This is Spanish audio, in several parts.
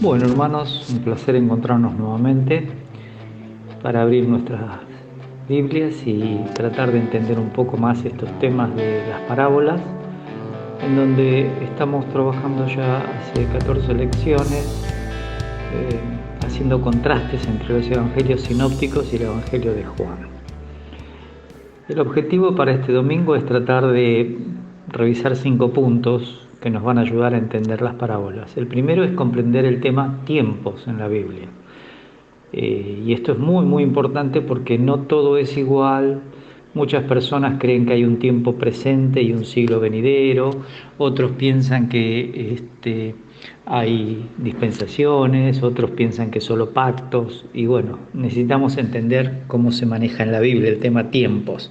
Bueno, hermanos, un placer encontrarnos nuevamente para abrir nuestras Biblias y tratar de entender un poco más estos temas de las parábolas, en donde estamos trabajando ya hace 14 lecciones, haciendo contrastes entre los evangelios sinópticos y el evangelio de Juan. El objetivo para este domingo es tratar de revisar 5 puntos que nos van a ayudar a entender las parábolas. El primero es comprender el tema tiempos en la Biblia. Y esto es muy importante porque no todo es igual. Muchas personas creen que hay un tiempo presente y un siglo venidero, otros piensan que hay dispensaciones, otros piensan que solo pactos, y bueno, necesitamos entender cómo se maneja en la Biblia el tema tiempos.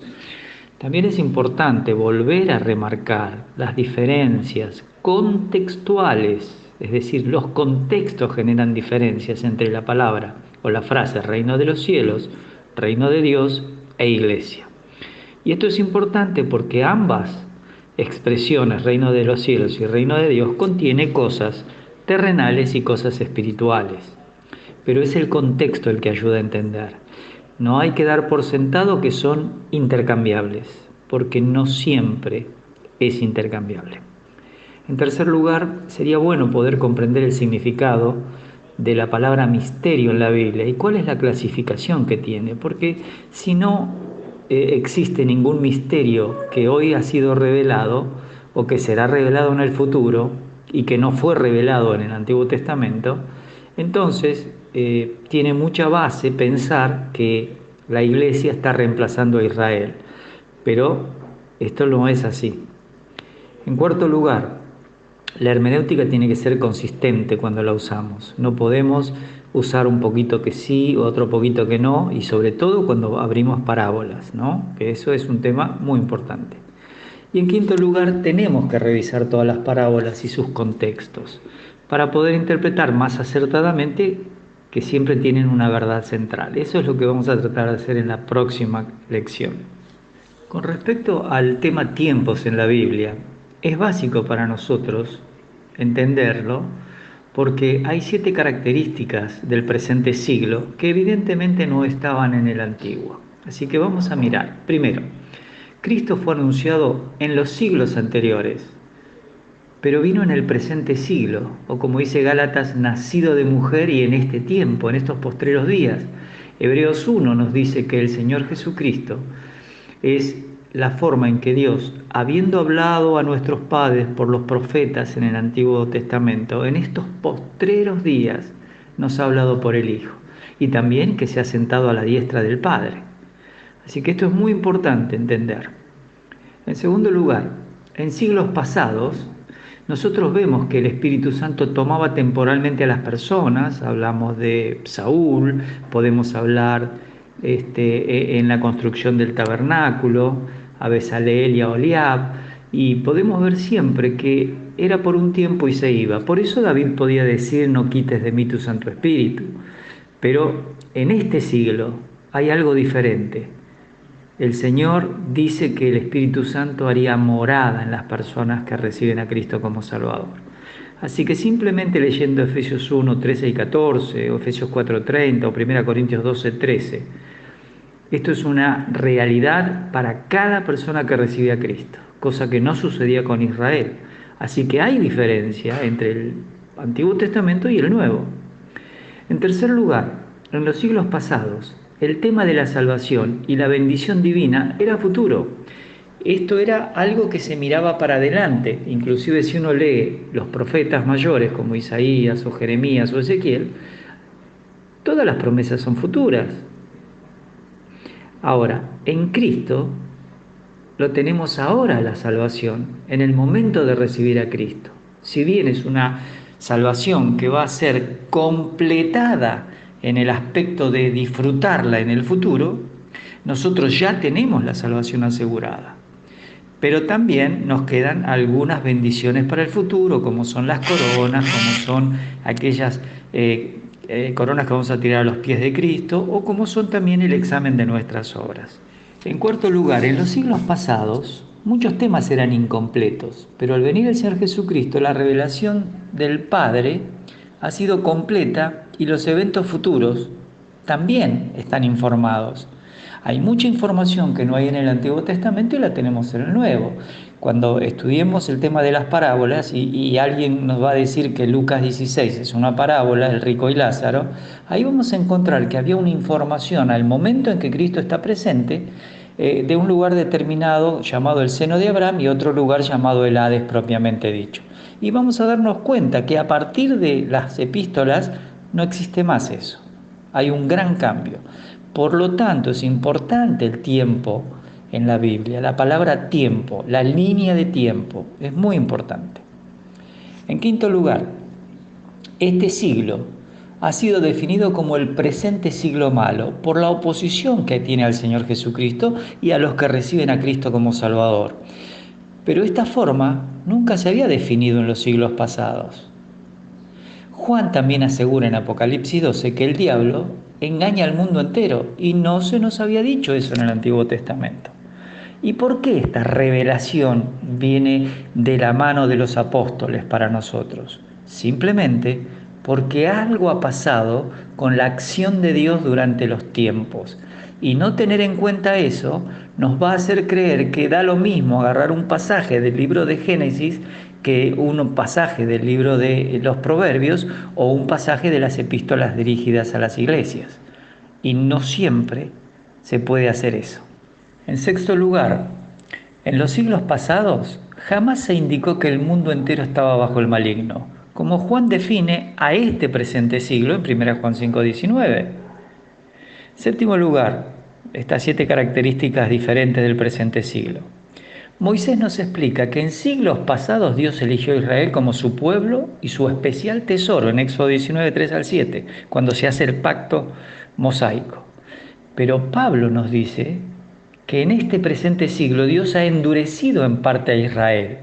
También es importante volver a remarcar las diferencias contextuales, es decir, los contextos generan diferencias entre la palabra o la frase reino de los cielos, reino de Dios e iglesia. Y esto es importante porque ambas expresiones, reino de los cielos y reino de Dios, contiene cosas terrenales y cosas espirituales. Pero es el contexto el que ayuda a entender. No hay que dar por sentado que son intercambiables, porque no siempre es intercambiable. En tercer lugar, sería bueno poder comprender el significado de la palabra misterio en la Biblia y cuál es la clasificación que tiene, porque si no existe ningún misterio que hoy ha sido revelado o que será revelado en el futuro y que no fue revelado en el Antiguo Testamento, entonces tiene mucha base pensar que la Iglesia está reemplazando a Israel, pero esto no es así. En cuarto lugar, la hermenéutica tiene que ser consistente cuando la usamos. No podemos usar un poquito que sí, otro poquito que no, y sobre todo cuando abrimos parábolas, ¿no? Que eso es un tema muy importante. Y en quinto lugar, tenemos que revisar todas las parábolas y sus contextos para poder interpretar más acertadamente que siempre tienen una verdad central. Eso es lo que vamos a tratar de hacer en la próxima lección. Con respecto al tema tiempos en la Biblia, es básico para nosotros entenderlo porque hay 7 características del presente siglo que evidentemente no estaban en el antiguo. Así que vamos a mirar. Primero, Cristo fue anunciado en los siglos anteriores, pero vino en el presente siglo, o como dice Gálatas, nacido de mujer y en este tiempo, en estos postreros días. Hebreos 1 nos dice que el Señor Jesucristo es la forma en que Dios, habiendo hablado a nuestros padres por los profetas en el Antiguo Testamento, en estos postreros días nos ha hablado por el Hijo, y también que se ha sentado a la diestra del Padre. Así que esto es muy importante entender. En segundo lugar, en siglos pasados, nosotros vemos que el Espíritu Santo tomaba temporalmente a las personas. Hablamos de Saúl, podemos hablar en la construcción del tabernáculo, a Bezaleel y a Oliab, y podemos ver siempre que era por un tiempo y se iba. Por eso David podía decir: no quites de mí tu Santo Espíritu. Pero en este siglo hay algo diferente. El Señor dice que el Espíritu Santo haría morada en las personas que reciben a Cristo como Salvador. Así que simplemente leyendo Efesios 1, 13 y 14, o Efesios 4, 30, o 1 Corintios 12, 13, esto es una realidad para cada persona que recibe a Cristo, cosa que no sucedía con Israel. Así que hay diferencia entre el Antiguo Testamento y el Nuevo. En tercer lugar, en los siglos pasados, el tema de la salvación y la bendición divina era futuro. Esto era algo que se miraba para adelante. Inclusive si uno lee los profetas mayores como Isaías o Jeremías o Ezequiel, todas las promesas son futuras. Ahora, en Cristo lo tenemos ahora la salvación, en el momento de recibir a Cristo. Si bien es una salvación que va a ser completada en el aspecto de disfrutarla en el futuro, nosotros ya tenemos la salvación asegurada. Pero también nos quedan algunas bendiciones para el futuro, como son las coronas, como son aquellas coronas que vamos a tirar a los pies de Cristo, o como son también el examen de nuestras obras. En cuarto lugar, en los siglos pasados, muchos temas eran incompletos, pero al venir el Señor Jesucristo, la revelación del Padre ha sido completa y los eventos futuros también están informados. Hay mucha información que no hay en el Antiguo Testamento y la tenemos en el Nuevo. Cuando estudiemos el tema de las parábolas y alguien nos va a decir que Lucas 16 es una parábola, el rico y Lázaro, ahí vamos a encontrar que había una información al momento en que Cristo está presente de un lugar determinado llamado el seno de Abraham y otro lugar llamado el Hades propiamente dicho. Y vamos a darnos cuenta que a partir de las epístolas no existe más eso. Hay un gran cambio. Por lo tanto, es importante el tiempo en la Biblia. La palabra tiempo, la línea de tiempo, es muy importante. En quinto lugar, este siglo ha sido definido como el presente siglo malo por la oposición que tiene al Señor Jesucristo y a los que reciben a Cristo como Salvador. Pero esta forma nunca se había definido en los siglos pasados. Juan también asegura en Apocalipsis 12 que el diablo engaña al mundo entero y no se nos había dicho eso en el Antiguo Testamento. ¿Y por qué esta revelación viene de la mano de los apóstoles para nosotros? Simplemente porque algo ha pasado con la acción de Dios durante los tiempos. Y no tener en cuenta eso nos va a hacer creer que da lo mismo agarrar un pasaje del libro de Génesis que un pasaje del libro de los Proverbios o un pasaje de las epístolas dirigidas a las iglesias. Y no siempre se puede hacer eso. En sexto lugar, en los siglos pasados jamás se indicó que el mundo entero estaba bajo el maligno, como Juan define a este presente siglo en 1 Juan 5:19. Séptimo lugar, estas 7 características diferentes del presente siglo. Moisés nos explica que en siglos pasados Dios eligió a Israel como su pueblo y su especial tesoro en Éxodo 19, 3 al 7, cuando se hace el pacto mosaico. Pero Pablo nos dice que en este presente siglo Dios ha endurecido en parte a Israel,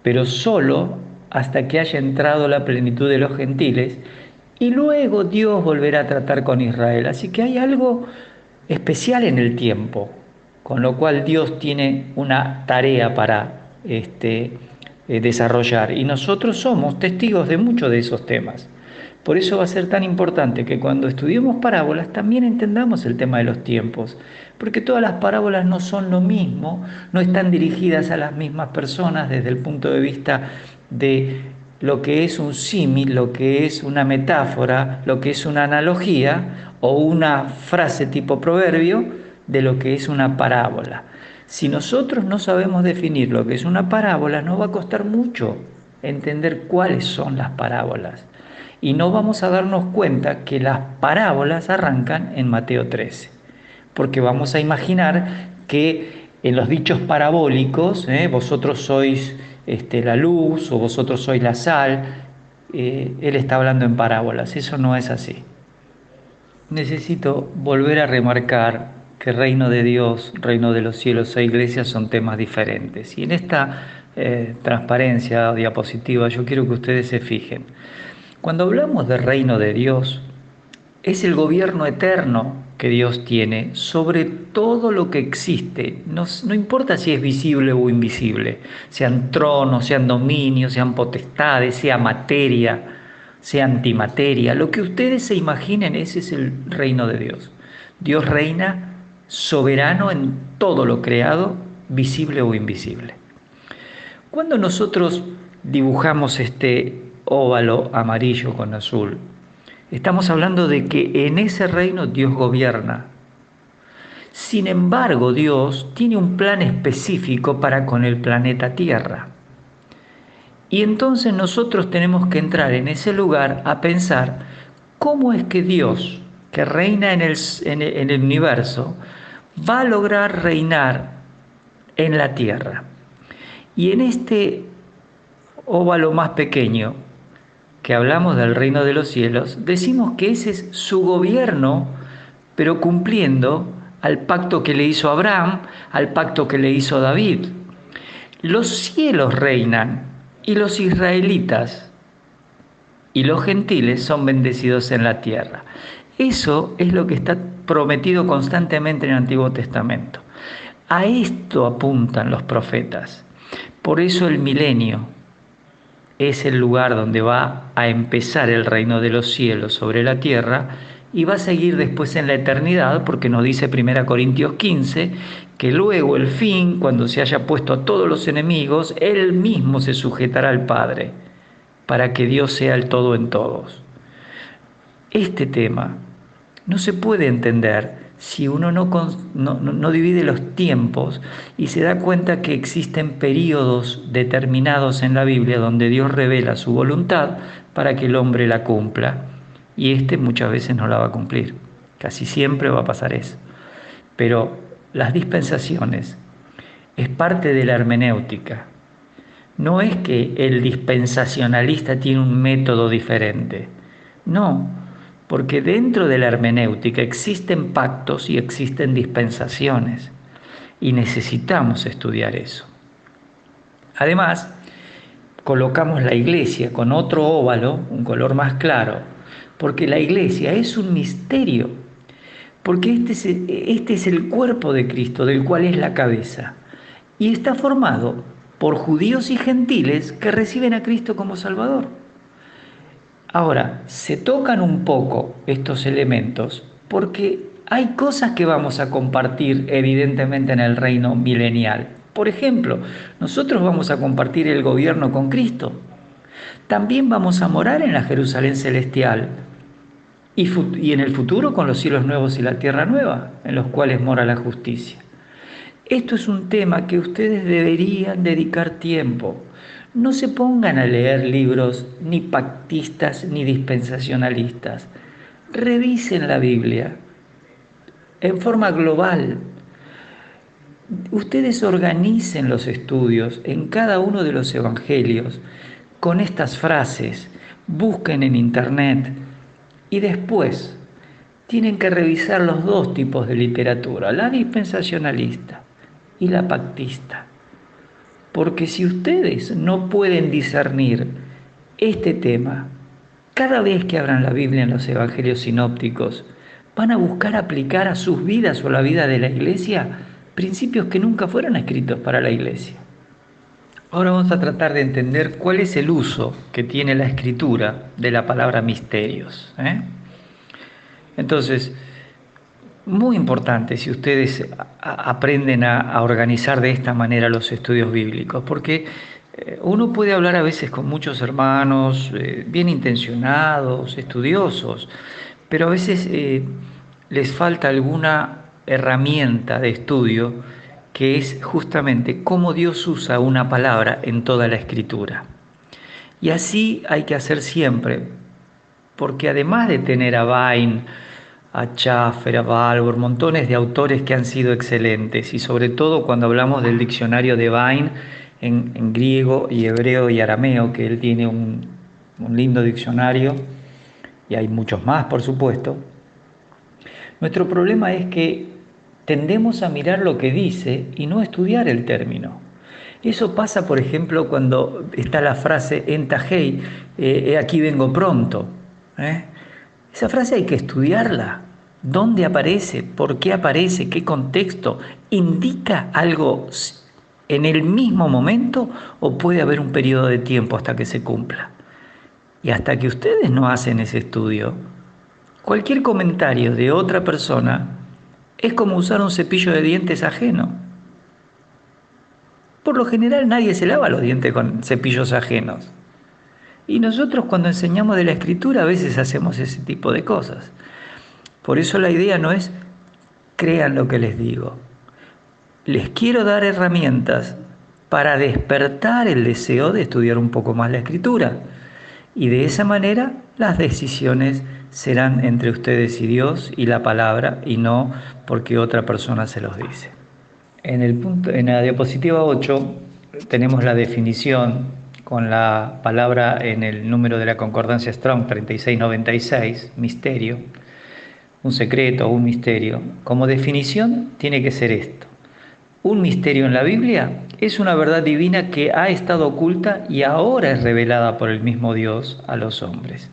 pero solo hasta que haya entrado la plenitud de los gentiles, y luego Dios volverá a tratar con Israel. Así que hay algo especial en el tiempo, con lo cual Dios tiene una tarea para desarrollar, y nosotros somos testigos de muchos de esos temas. Por eso va a ser tan importante que cuando estudiemos parábolas también entendamos el tema de los tiempos, porque todas las parábolas no son lo mismo, no están dirigidas a las mismas personas desde el punto de vista de lo que es un símil, lo que es una metáfora, lo que es una analogía o una frase tipo proverbio de lo que es una parábola. Si nosotros no sabemos definir lo que es una parábola, nos va a costar mucho entender cuáles son las parábolas. Y no vamos a darnos cuenta que las parábolas arrancan en Mateo 13, porque vamos a imaginar que en los dichos parabólicos, vosotros sois la luz o vosotros sois la sal, él está hablando en parábolas. Eso no es así. Necesito volver a remarcar que reino de Dios, reino de los cielos e iglesia son temas diferentes. Y en esta transparencia o diapositiva yo quiero que ustedes se fijen. Cuando hablamos del reino de Dios, es el gobierno eterno que Dios tiene sobre todo lo que existe. No importa si es visible o invisible, sean tronos, sean dominios, sean potestades, sea materia, sea antimateria. Lo que ustedes se imaginen, ese es el reino de Dios. Dios reina soberano en todo lo creado, visible o invisible. Cuando nosotros dibujamos este óvalo amarillo con azul, estamos hablando de que en ese reino Dios gobierna. Sin embargo, Dios tiene un plan específico para con el planeta Tierra. Y entonces nosotros tenemos que entrar en ese lugar a pensar cómo es que Dios, que reina en el universo, va a lograr reinar en la Tierra. Y en este óvalo más pequeño, que hablamos del reino de los cielos, decimos que ese es su gobierno, pero cumpliendo al pacto que le hizo Abraham, al pacto que le hizo David. Los cielos reinan y los israelitas y los gentiles son bendecidos en la tierra. Eso es lo que está prometido constantemente en el Antiguo Testamento. A esto apuntan los profetas. Por eso el milenio es el lugar donde va a empezar el reino de los cielos sobre la tierra y va a seguir después en la eternidad, porque nos dice 1 Corintios 15, que luego el fin, cuando se haya puesto a todos los enemigos, Él mismo se sujetará al Padre, para que Dios sea el todo en todos. Este tema no se puede entender si uno no divide los tiempos y se da cuenta que existen periodos determinados en la Biblia donde Dios revela su voluntad para que el hombre la cumpla. Y muchas veces no la va a cumplir. Casi siempre va a pasar eso. Pero las dispensaciones es parte de la hermenéutica. No es que el dispensacionalista tiene un método diferente. No, porque dentro de la hermenéutica existen pactos y existen dispensaciones. Y necesitamos estudiar eso. Además, colocamos la iglesia con otro óvalo, un color más claro, porque la iglesia es un misterio, porque este es el cuerpo de Cristo, del cual es la cabeza, y está formado por judíos y gentiles que reciben a Cristo como Salvador. Ahora, se tocan un poco estos elementos porque hay cosas que vamos a compartir evidentemente en el reino milenial. Por ejemplo, nosotros vamos a compartir el gobierno con Cristo. También vamos a morar en la Jerusalén celestial y en el futuro con los cielos nuevos y la tierra nueva, en los cuales mora la justicia. Esto es un tema que ustedes deberían dedicar tiempo. No se pongan a leer libros ni pactistas ni dispensacionalistas. Revisen la Biblia en forma global. Ustedes organicen los estudios en cada uno de los evangelios con estas frases. Busquen en internet y después tienen que revisar los dos tipos de literatura, la dispensacionalista y la pactista. Porque si ustedes no pueden discernir este tema, cada vez que abran la Biblia en los evangelios sinópticos, van a buscar aplicar a sus vidas o a la vida de la iglesia principios que nunca fueron escritos para la iglesia. Ahora vamos a tratar de entender cuál es el uso que tiene la escritura de la palabra misterios. Entonces, muy importante si ustedes aprenden a organizar de esta manera los estudios bíblicos, porque uno puede hablar a veces con muchos hermanos bien intencionados, estudiosos, pero a veces les falta alguna herramienta de estudio que es justamente cómo Dios usa una palabra en toda la Escritura. Y así hay que hacer siempre, porque además de tener a Vine, a Schaffer, a Balfour, montones de autores que han sido excelentes, y sobre todo cuando hablamos del diccionario de Vine en griego y hebreo y arameo, que él tiene un lindo diccionario, y hay muchos más, por supuesto. Nuestro problema es que tendemos a mirar lo que dice y no estudiar el término. Eso pasa, por ejemplo, cuando está la frase entajei, aquí vengo pronto. Esa frase hay que estudiarla. ¿Dónde aparece? ¿Por qué aparece? ¿Qué contexto? ¿Indica algo en el mismo momento o puede haber un periodo de tiempo hasta que se cumpla? Y hasta que ustedes no hacen ese estudio, cualquier comentario de otra persona es como usar un cepillo de dientes ajeno. Por lo general nadie se lava los dientes con cepillos ajenos. Y nosotros cuando enseñamos de la Escritura a veces hacemos ese tipo de cosas. Por eso la idea no es crean lo que les digo. Les quiero dar herramientas para despertar el deseo de estudiar un poco más la Escritura. Y de esa manera las decisiones serán entre ustedes y Dios y la palabra, y no porque otra persona se los dice. En la diapositiva 8 tenemos la definición con la palabra en el número de la concordancia Strong 3696, misterio, un secreto o un misterio. Como definición tiene que ser esto: un misterio en la Biblia es una verdad divina que ha estado oculta y ahora es revelada por el mismo Dios a los hombres.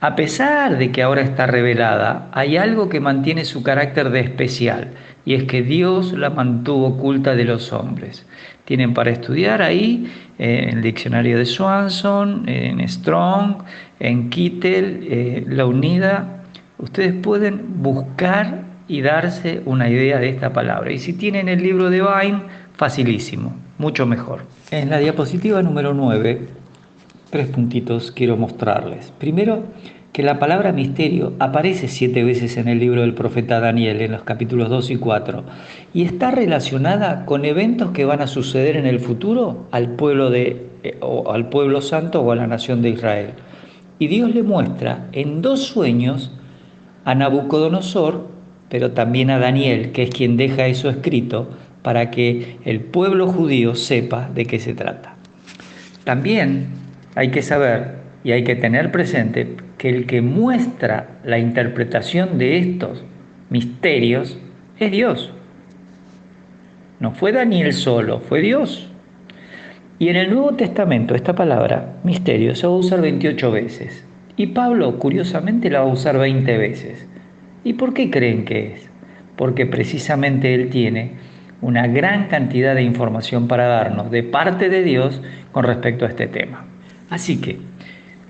A pesar de que ahora está revelada, hay algo que mantiene su carácter de especial, y es que Dios la mantuvo oculta de los hombres. Tienen para estudiar ahí en el diccionario de Swanson, en Strong, en Kittel, La Unida. Ustedes pueden buscar y darse una idea de esta palabra. Y si tienen el libro de Vine, facilísimo, mucho mejor. En la diapositiva número 9, 3 puntitos quiero mostrarles. Primero, que la palabra misterio aparece 7 veces en el libro del profeta Daniel, en los capítulos 2 y 4, y está relacionada con eventos que van a suceder en el futuro al pueblo al pueblo santo o a la nación de Israel. Y Dios le muestra en 2 sueños a Nabucodonosor, pero también a Daniel, que es quien deja eso escrito para que el pueblo judío sepa de qué se trata. También hay que saber y hay que tener presente que el que muestra la interpretación de estos misterios es Dios. No fue Daniel solo, fue Dios. Y en el Nuevo Testamento esta palabra, misterio, se va a usar 28 veces. Y Pablo, curiosamente, la va a usar 20 veces. ¿Y por qué creen que es? Porque precisamente él tiene una gran cantidad de información para darnos de parte de Dios con respecto a este tema. Así que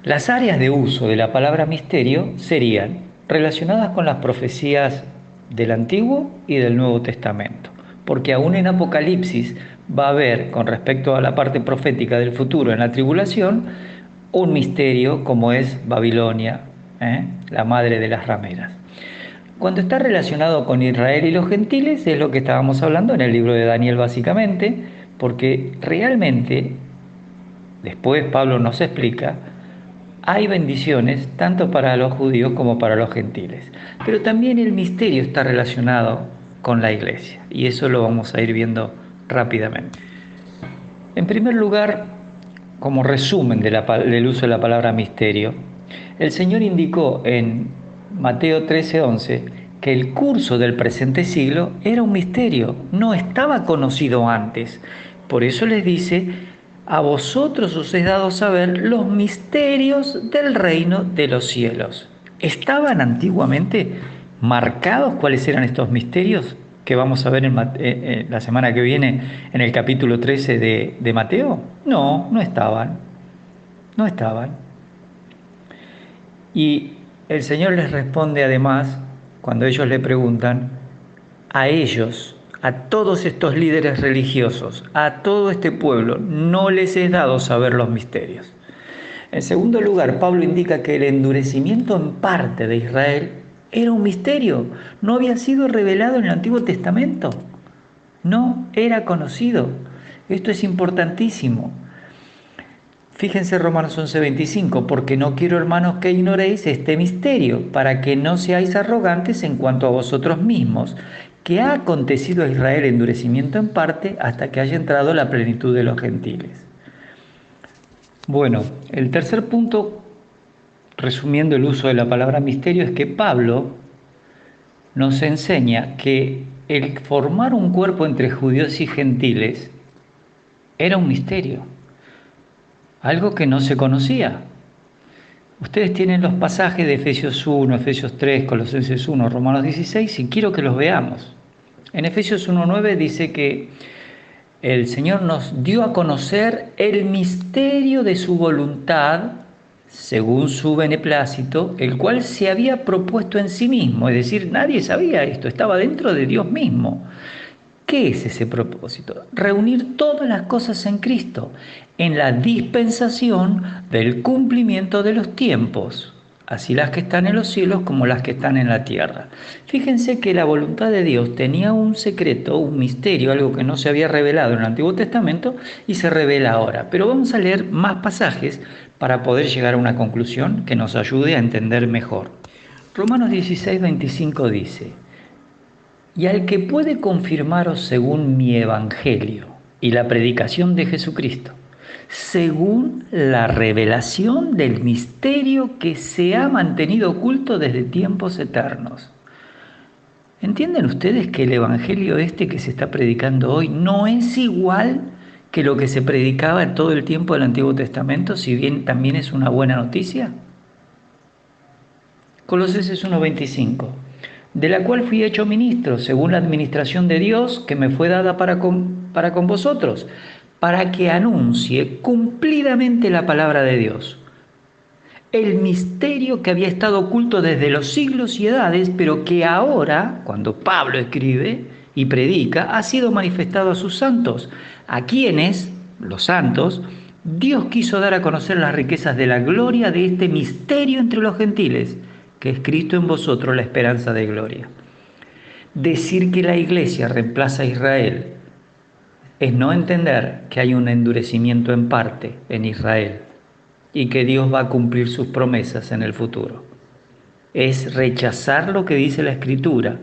las áreas de uso de la palabra misterio serían relacionadas con las profecías del Antiguo y del Nuevo Testamento, porque aún en Apocalipsis va a haber, con respecto a la parte profética del futuro en la tribulación, un misterio como es Babilonia, la madre de las rameras. Cuando está relacionado con Israel y los gentiles, es lo que estábamos hablando en el libro de Daniel básicamente, porque realmente, después Pablo nos explica, hay bendiciones tanto para los judíos como para los gentiles. Pero también el misterio está relacionado con la iglesia, y eso lo vamos a ir viendo rápidamente. En primer lugar, como resumen del uso de la palabra misterio, el Señor indicó en Mateo 13:11 que el curso del presente siglo era un misterio, no estaba conocido antes. Por eso les dice: a vosotros os es dado saber los misterios del reino de los cielos. ¿Estaban antiguamente marcados cuáles eran estos misterios que vamos a ver la semana que viene en el capítulo 13 de Mateo? No, no estaban. No estaban. Y el Señor les responde además, cuando ellos le preguntan, a ellos, a todos estos líderes religiosos, a todo este pueblo, no les es dado saber los misterios. En segundo lugar, Pablo indica que el endurecimiento en parte de Israel era un misterio, no había sido revelado en el Antiguo Testamento, no era conocido. Esto es importantísimo. Fíjense Romanos 11:25, porque no quiero, hermanos, que ignoréis este misterio, para que no seáis arrogantes en cuanto a vosotros mismos, que ha acontecido a Israel endurecimiento en parte hasta que haya entrado la plenitud de los gentiles. Bueno, el tercer punto, resumiendo el uso de la palabra misterio, es que Pablo nos enseña que el formar un cuerpo entre judíos y gentiles era un misterio, algo que no se conocía. Ustedes tienen los pasajes de Efesios 1, Efesios 3, Colosenses 1, Romanos 16, y quiero que los veamos. En Efesios 1:9 dice que el Señor nos dio a conocer el misterio de su voluntad, según su beneplácito, el cual se había propuesto en sí mismo. Es decir, nadie sabía esto, estaba dentro de Dios mismo. ¿Qué es ese propósito? Reunir todas las cosas en Cristo, en la dispensación del cumplimiento de los tiempos, así las que están en los cielos como las que están en la tierra. Fíjense que la voluntad de Dios tenía un secreto, un misterio, algo que no se había revelado en el Antiguo Testamento y se revela ahora. Pero vamos a leer más pasajes para poder llegar a una conclusión que nos ayude a entender mejor. Romanos 16:25 dice: y al que puede confirmaros según mi evangelio y la predicación de Jesucristo, según la revelación del misterio que se ha mantenido oculto desde tiempos eternos. ¿Entienden ustedes que el evangelio que se está predicando hoy no es igual que lo que se predicaba en todo el tiempo del Antiguo Testamento, si bien también es una buena noticia? Colosenses 1:25. de la cual fui hecho ministro, según la administración de Dios que me fue dada para con vosotros, para que anuncie cumplidamente la palabra de Dios, el misterio que había estado oculto desde los siglos y edades, pero que ahora, cuando Pablo escribe y predica, ha sido manifestado a sus santos, a quienes, los santos, Dios quiso dar a conocer las riquezas de la gloria de este misterio entre los gentiles, que es Cristo en vosotros, la esperanza de gloria. Decir que la Iglesia reemplaza a Israel es no entender que hay un endurecimiento en parte en Israel y que Dios va a cumplir sus promesas en el futuro. Es rechazar lo que dice la Escritura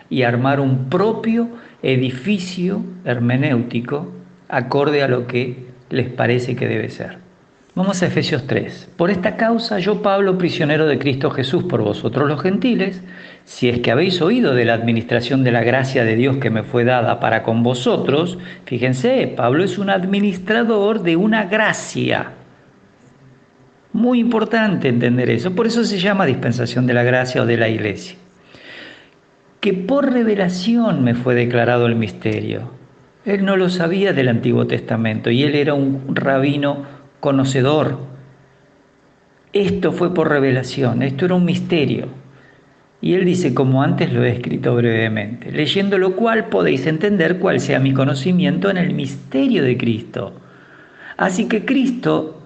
y armar un propio edificio hermenéutico acorde a lo que les parece que debe ser. Vamos a Efesios 3. Por esta causa yo, Pablo, prisionero de Cristo Jesús por vosotros los gentiles, si es que habéis oído de la administración de la gracia de Dios que me fue dada para con vosotros, fíjense, Pablo es un administrador de una gracia. Muy importante entender eso, por eso se llama dispensación de la gracia o de la iglesia. Que por revelación me fue declarado el misterio. Él no lo sabía del Antiguo Testamento y él era un rabino conocedor. Esto fue por revelación, esto era un misterio. Y él dice, como antes lo he escrito brevemente, leyendo lo cual podéis entender cuál sea mi conocimiento en el misterio de Cristo. Así que Cristo,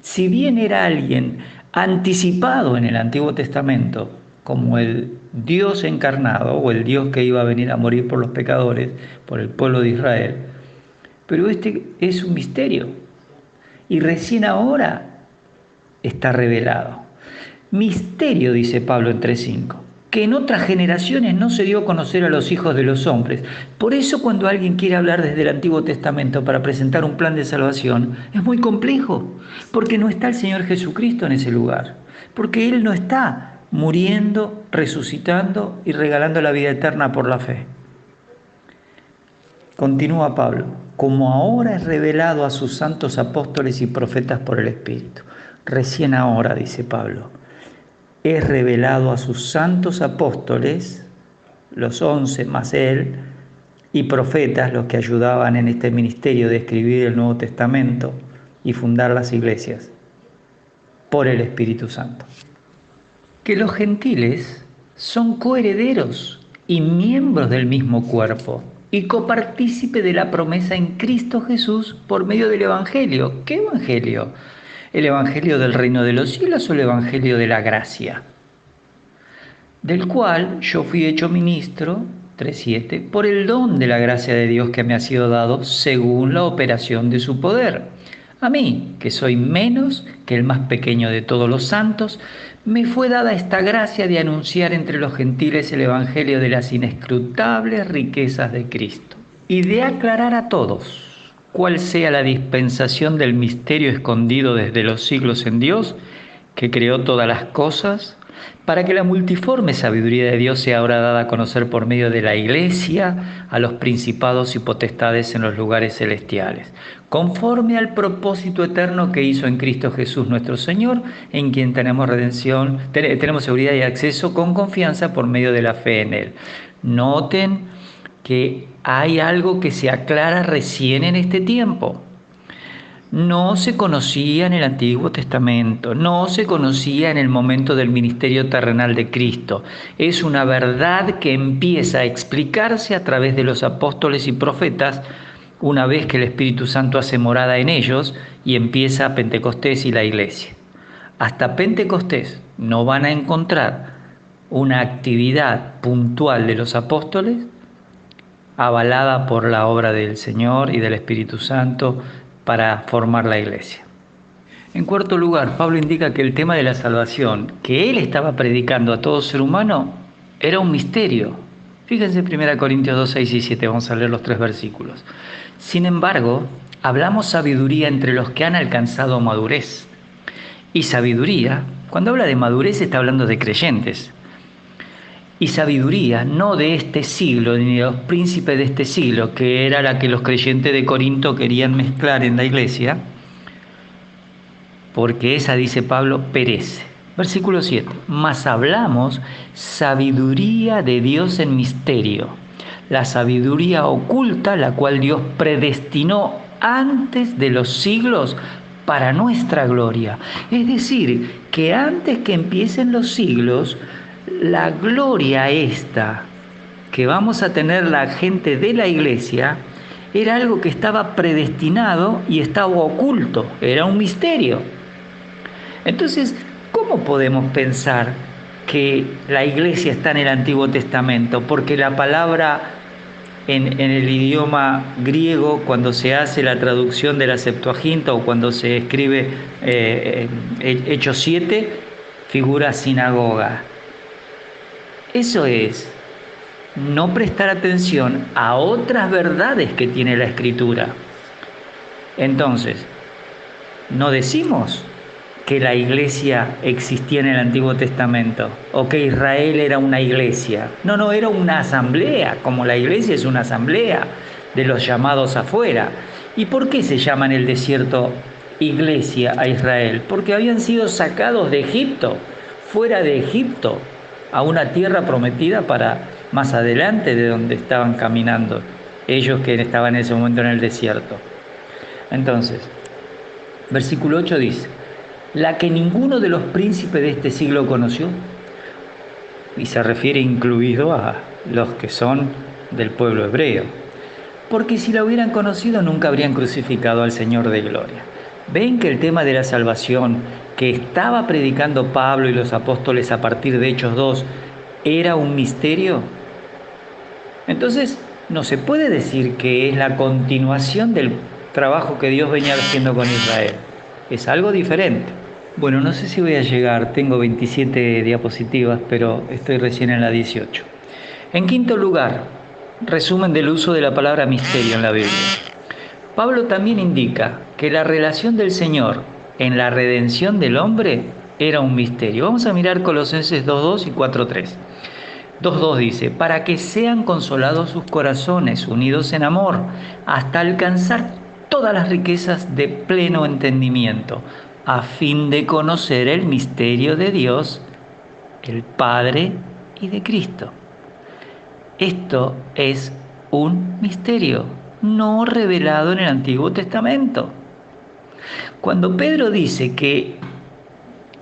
si bien era alguien anticipado en el Antiguo Testamento, como el Dios encarnado o el Dios que iba a venir a morir por los pecadores, por el pueblo de Israel, pero este es un misterio y recién ahora está revelado. Misterio, dice Pablo en 3:5, que en otras generaciones no se dio a conocer a los hijos de los hombres. Por eso cuando alguien quiere hablar desde el Antiguo Testamento para presentar un plan de salvación, es muy complejo, porque no está el Señor Jesucristo en ese lugar, porque Él no está muriendo, resucitando y regalando la vida eterna por la fe. Continúa Pablo, como ahora es revelado a sus santos apóstoles y profetas por el Espíritu. Recién ahora, dice Pablo, es revelado a sus santos apóstoles, los 11 más él, y profetas, los que ayudaban en este ministerio de escribir el Nuevo Testamento y fundar las iglesias, por el Espíritu Santo. Que los gentiles son coherederos y miembros del mismo cuerpo y copartícipe de la promesa en Cristo Jesús por medio del Evangelio. ¿Qué Evangelio? ¿El Evangelio del reino de los cielos o el Evangelio de la gracia? Del cual yo fui hecho ministro, 3:7, por el don de la gracia de Dios que me ha sido dado según la operación de su poder. A mí, que soy menos que el más pequeño de todos los santos, me fue dada esta gracia de anunciar entre los gentiles el Evangelio de las inescrutables riquezas de Cristo y de aclarar a todos cuál sea la dispensación del misterio escondido desde los siglos en Dios, que creó todas las cosas, para que la multiforme sabiduría de Dios sea ahora dada a conocer por medio de la Iglesia a los principados y potestades en los lugares celestiales, conforme al propósito eterno que hizo en Cristo Jesús nuestro Señor, en quien tenemos redención, tenemos seguridad y acceso con confianza por medio de la fe en Él. Noten que hay algo que se aclara recién en este tiempo. No se conocía en el Antiguo Testamento, no se conocía en el momento del ministerio terrenal de Cristo. Es una verdad que empieza a explicarse a través de los apóstoles y profetas una vez que el Espíritu Santo hace morada en ellos y empieza Pentecostés y la Iglesia. Hasta Pentecostés no van a encontrar una actividad puntual de los apóstoles avalada por la obra del Señor y del Espíritu Santo para formar la iglesia. En cuarto lugar, Pablo indica que el tema de la salvación que él estaba predicando a todo ser humano era un misterio. Fíjense 1 Corintios 2, 6 y 7, vamos a leer los 3 versículos. Sin embargo, hablamos sabiduría entre los que han alcanzado madurez. Y sabiduría, cuando habla de madurez está hablando de creyentes. Y sabiduría no de este siglo, ni de los príncipes de este siglo, que era la que los creyentes de Corinto querían mezclar en la iglesia, porque esa, dice Pablo, perece. Versículo 7. Mas hablamos sabiduría de Dios en misterio, la sabiduría oculta, la cual Dios predestinó antes de los siglos para nuestra gloria. Es decir, que antes que empiecen los siglos, la gloria esta que vamos a tener la gente de la iglesia era algo que estaba predestinado y estaba oculto, era un misterio. Entonces, ¿cómo podemos pensar que la iglesia está en el Antiguo Testamento? Porque la palabra en el idioma griego, cuando se hace la traducción de la Septuaginta o cuando se escribe Hechos 7, figura sinagoga. Eso es no prestar atención a otras verdades que tiene la Escritura. Entonces, no decimos que la iglesia existía en el Antiguo Testamento o que Israel era una iglesia. No, era una asamblea, como la iglesia es una asamblea de los llamados afuera. ¿Y por qué se llama en el desierto iglesia a Israel? Porque habían sido sacados de Egipto, fuera de Egipto, a una tierra prometida para más adelante de donde estaban caminando, ellos que estaban en ese momento en el desierto. Entonces, versículo 8 dice: la que ninguno de los príncipes de este siglo conoció, y se refiere incluido a los que son del pueblo hebreo, porque si la hubieran conocido nunca habrían crucificado al Señor de gloria. ¿Ven que el tema de la salvación que estaba predicando Pablo y los apóstoles a partir de Hechos 2 era un misterio? Entonces, no se puede decir que es la continuación del trabajo que Dios venía haciendo con Israel. Es algo diferente. Bueno, no sé si voy a llegar, tengo 27 diapositivas, pero estoy recién en la 18. En quinto lugar, resumen del uso de la palabra misterio en la Biblia. Pablo también indica que la relación del Señor en la redención del hombre era un misterio. Vamos a mirar Colosenses 2:2 y 4:3. 2:2 dice: para que sean consolados sus corazones, unidos en amor, hasta alcanzar todas las riquezas de pleno entendimiento, a fin de conocer el misterio de Dios, el Padre y de Cristo. Esto es un misterio no revelado en el Antiguo Testamento. Cuando Pedro dice que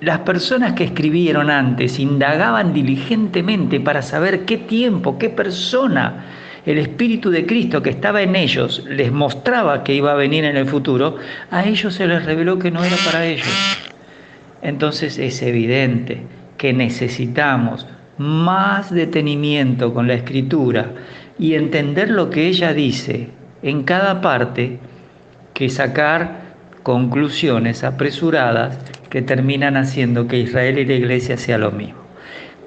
las personas que escribieron antes indagaban diligentemente para saber qué tiempo, qué persona, el Espíritu de Cristo que estaba en ellos les mostraba que iba a venir en el futuro, a ellos se les reveló que no era para ellos. Entonces es evidente que necesitamos más detenimiento con la Escritura y entender lo que ella dice en cada parte que sacar conclusiones apresuradas que terminan haciendo que Israel y la iglesia sea lo mismo.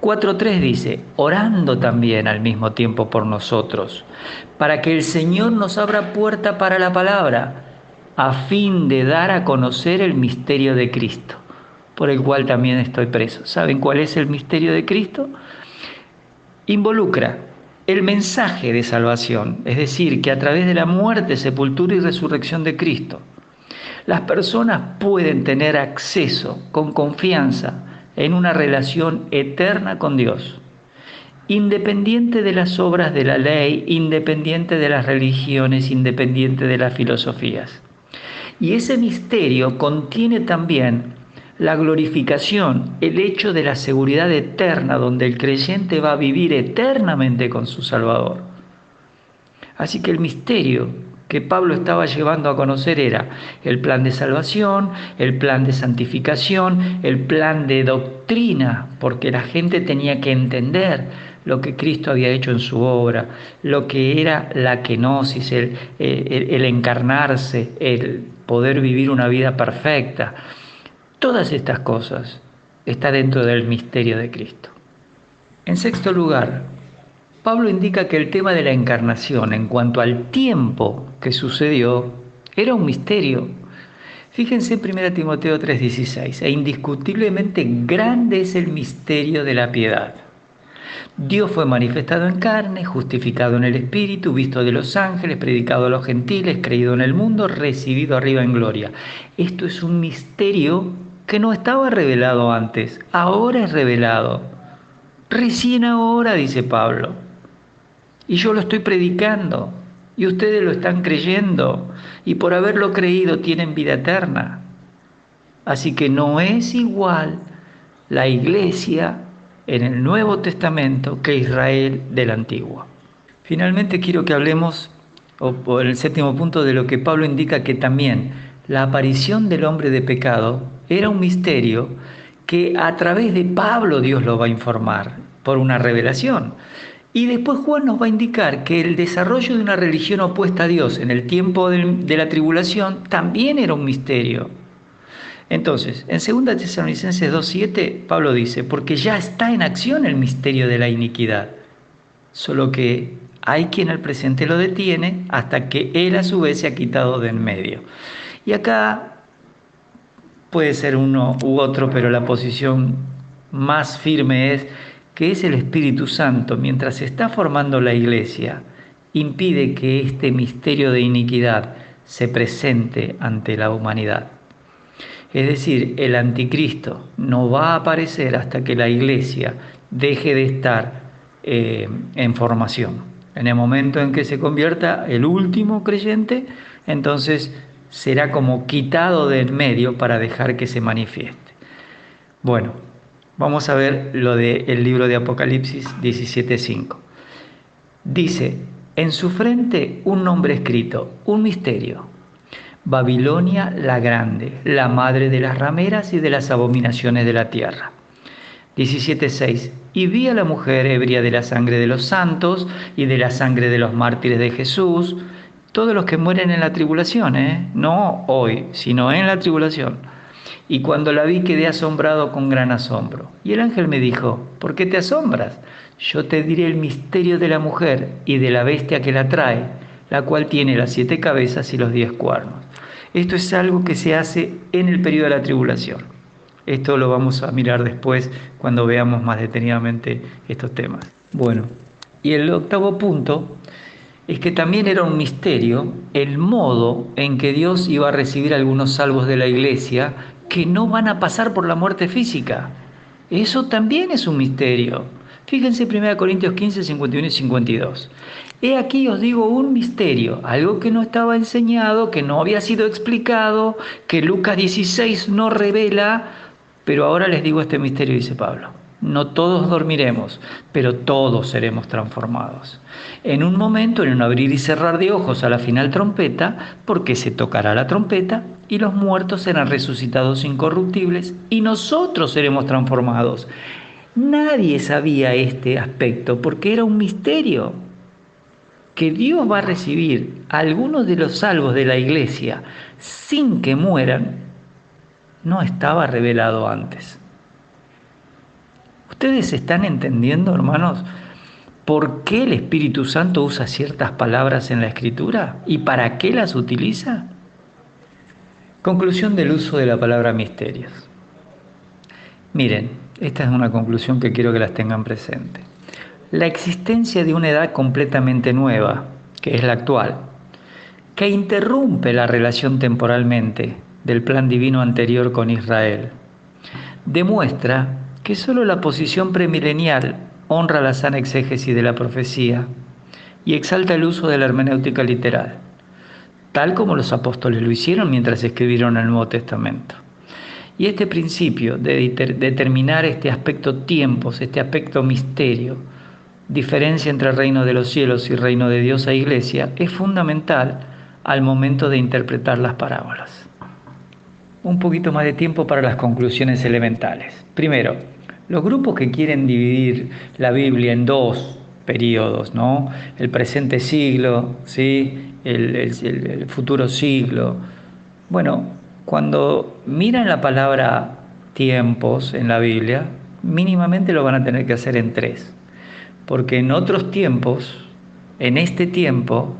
4:3 dice: orando también al mismo tiempo por nosotros, para que el Señor nos abra puerta para la palabra, a fin de dar a conocer el misterio de Cristo, por el cual también estoy preso. ¿Saben cuál es el misterio de Cristo? Involucra el mensaje de salvación, es decir, que a través de la muerte, sepultura y resurrección de Cristo, las personas pueden tener acceso con confianza en una relación eterna con Dios, independiente de las obras de la ley, independiente de las religiones, independiente de las filosofías. Y ese misterio contiene también la glorificación, el hecho de la seguridad eterna, donde el creyente va a vivir eternamente con su Salvador. Así que el misterio que Pablo estaba llevando a conocer era el plan de salvación, el plan de santificación, el plan de doctrina, porque la gente tenía que entender lo que Cristo había hecho en su obra, lo que era la kenosis, el encarnarse, el poder vivir una vida perfecta. Todas estas cosas están dentro del misterio de Cristo. En sexto lugar, Pablo indica que el tema de la encarnación en cuanto al tiempo que sucedió era un misterio. Fíjense en 1 Timoteo 3:16: e indiscutiblemente grande es el misterio de la piedad. Dios fue manifestado en carne, justificado en el Espíritu, visto de los ángeles, predicado a los gentiles, creído en el mundo, recibido arriba en gloria. Esto es un misterio que no estaba revelado antes, ahora es revelado. Recién ahora, dice Pablo. Y yo lo estoy predicando, y ustedes lo están creyendo, y por haberlo creído tienen vida eterna. Así que no es igual la iglesia en el Nuevo Testamento que Israel del Antiguo. Finalmente quiero que hablemos, o por el séptimo punto, de lo que Pablo indica, que también la aparición del hombre de pecado era un misterio que a través de Pablo Dios lo va a informar por una revelación. Y después Juan nos va a indicar que el desarrollo de una religión opuesta a Dios en el tiempo de la tribulación también era un misterio. Entonces, en 2 Tesalonicenses 2:7, Pablo dice, porque ya está en acción el misterio de la iniquidad, solo que hay quien al presente lo detiene hasta que él a su vez se ha quitado de en medio. Y acá puede ser uno u otro, pero la posición más firme es que es el Espíritu Santo, mientras se está formando la iglesia, impide que este misterio de iniquidad se presente ante la humanidad. Es decir, el anticristo no va a aparecer hasta que la iglesia deje de estar en formación. En el momento en que se convierta el último creyente, entonces será como quitado de en medio para dejar que se manifieste. Bueno, vamos a ver lo del libro de Apocalipsis 17:5. Dice, en su frente un nombre escrito, un misterio. Babilonia la grande, la madre de las rameras y de las abominaciones de la tierra. 17:6. Y vi a la mujer ebria de la sangre de los santos y de la sangre de los mártires de Jesús, todos los que mueren en la tribulación, no hoy, sino en la tribulación. Y cuando la vi quedé asombrado con gran asombro. Y el ángel me dijo, ¿por qué te asombras? Yo te diré el misterio de la mujer y de la bestia que la trae, la cual tiene las 7 cabezas y los 10 cuernos. Esto es algo que se hace en el periodo de la tribulación. Esto lo vamos a mirar después cuando veamos más detenidamente estos temas. Bueno, y el octavo punto es que también era un misterio el modo en que Dios iba a recibir a algunos salvos de la iglesia que no van a pasar por la muerte física. Eso también es un misterio. Fíjense 1 Corintios 15, 51 y 52. He aquí os digo un misterio, algo que no estaba enseñado, que no había sido explicado, que Lucas 16 no revela, pero ahora les digo este misterio, dice Pablo. No todos dormiremos, pero todos seremos transformados. En un momento, en un abrir y cerrar de ojos a la final trompeta, porque se tocará la trompeta y los muertos serán resucitados incorruptibles y nosotros seremos transformados. Nadie sabía este aspecto porque era un misterio. Que Dios va a recibir a algunos de los salvos de la iglesia sin que mueran, no estaba revelado antes. ¿Ustedes están entendiendo, hermanos, por qué el Espíritu Santo usa ciertas palabras en la Escritura y para qué las utiliza? Conclusión del uso de la palabra misterios. Miren, esta es una conclusión que quiero que las tengan presente. La existencia de una edad completamente nueva, que es la actual, que interrumpe la relación temporalmente del plan divino anterior con Israel, demuestra que solo la posición premilenial honra la sana exégesis de la profecía y exalta el uso de la hermenéutica literal, tal como los apóstoles lo hicieron mientras escribieron el Nuevo Testamento. Y este principio de determinar este aspecto tiempos, este aspecto misterio, diferencia entre el reino de los cielos y el reino de Dios e iglesia, es fundamental al momento de interpretar las parábolas. Un poquito más de tiempo para las conclusiones elementales. Primero, los grupos que quieren dividir la Biblia en dos periodos, ¿no? El presente siglo, ¿sí? el futuro siglo. Bueno, cuando miran la palabra tiempos en la Biblia, mínimamente lo van a tener que hacer en 3. Porque en otros tiempos, en este tiempo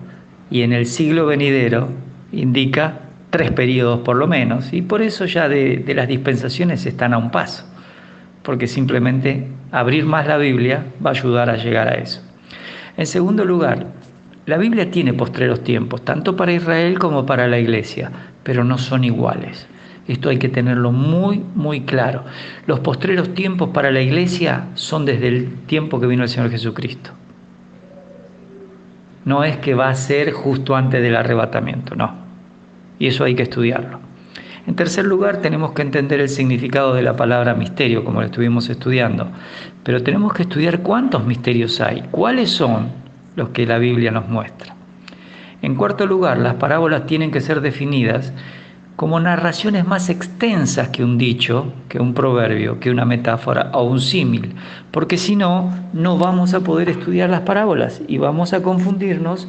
y en el siglo venidero, indica 3 periodos por lo menos. Y por eso ya de las dispensaciones están a un paso. Porque simplemente abrir más la Biblia va a ayudar a llegar a eso. En segundo lugar, la Biblia tiene postreros tiempos, tanto para Israel como para la iglesia, pero no son iguales. Esto hay que tenerlo muy, muy claro. Los postreros tiempos para la iglesia son desde el tiempo que vino el Señor Jesucristo. No es que va a ser justo antes del arrebatamiento, no. Y eso hay que estudiarlo. En tercer lugar, tenemos que entender el significado de la palabra misterio, como lo estuvimos estudiando. Pero tenemos que estudiar cuántos misterios hay, cuáles son los que la Biblia nos muestra. En cuarto lugar, las parábolas tienen que ser definidas como narraciones más extensas que un dicho, que un proverbio, que una metáfora o un símil, porque si no, no vamos a poder estudiar las parábolas y vamos a confundirnos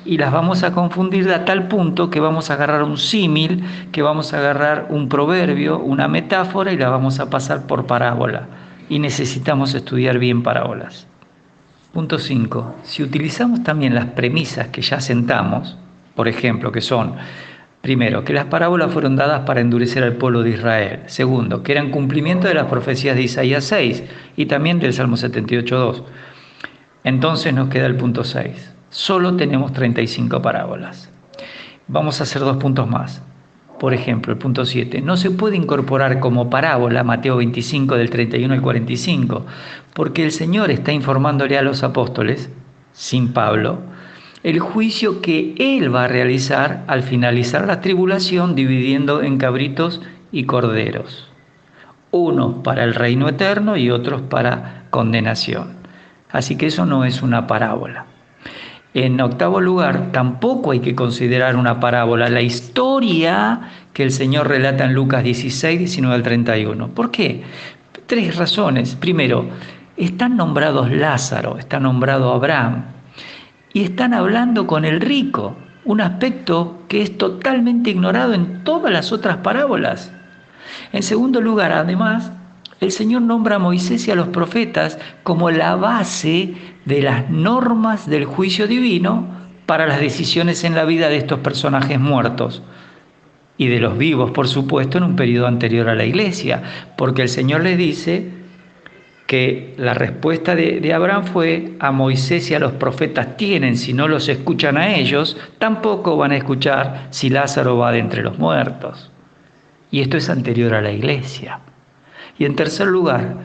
y las vamos a confundir a tal punto que vamos a agarrar un símil, que vamos a agarrar un proverbio, una metáfora y la vamos a pasar por parábola. Y necesitamos estudiar bien parábolas. Punto 5. Si utilizamos también las premisas que ya sentamos, por ejemplo, que son: primero, que las parábolas fueron dadas para endurecer al pueblo de Israel. Segundo, que eran cumplimiento de las profecías de Isaías 6 y también del Salmo 78:2. Entonces nos queda el punto 6. Solo tenemos 35 parábolas. Vamos a hacer 2 puntos más. Por ejemplo, el punto 7. No se puede incorporar como parábola Mateo 25 del 31 al 45, porque el Señor está informándole a los apóstoles, sin Pablo, el juicio que Él va a realizar al finalizar la tribulación, dividiendo en cabritos y corderos, unos para el reino eterno y otros para condenación. Así que eso no es una parábola. En octavo lugar, tampoco hay que considerar una parábola la historia que el Señor relata en Lucas 16, 19 al 31. ¿Por qué? 3 razones. Primero, están nombrados Lázaro, está nombrado Abraham, y están hablando con el rico, un aspecto que es totalmente ignorado en todas las otras parábolas. En segundo lugar, además, el Señor nombra a Moisés y a los profetas como la base de las normas del juicio divino para las decisiones en la vida de estos personajes muertos y de los vivos, por supuesto, en un periodo anterior a la iglesia, porque el Señor les dice que la respuesta de Abraham fue: a Moisés y a los profetas tienen, si no los escuchan a ellos, tampoco van a escuchar si Lázaro va de entre los muertos. Y esto es anterior a la iglesia. Y en tercer lugar,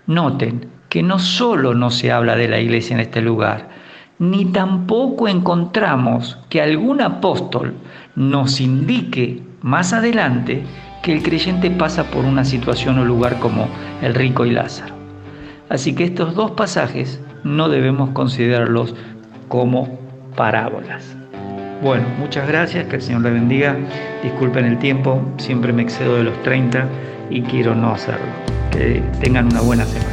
noten que no solo no se habla de la iglesia en este lugar, ni tampoco encontramos que algún apóstol nos indique más adelante que el creyente pasa por una situación o lugar como el rico y Lázaro. Así que estos 2 pasajes no debemos considerarlos como parábolas. Bueno, muchas gracias, que el Señor les bendiga. Disculpen el tiempo, siempre me excedo de los 30 y quiero no hacerlo. Que tengan una buena semana.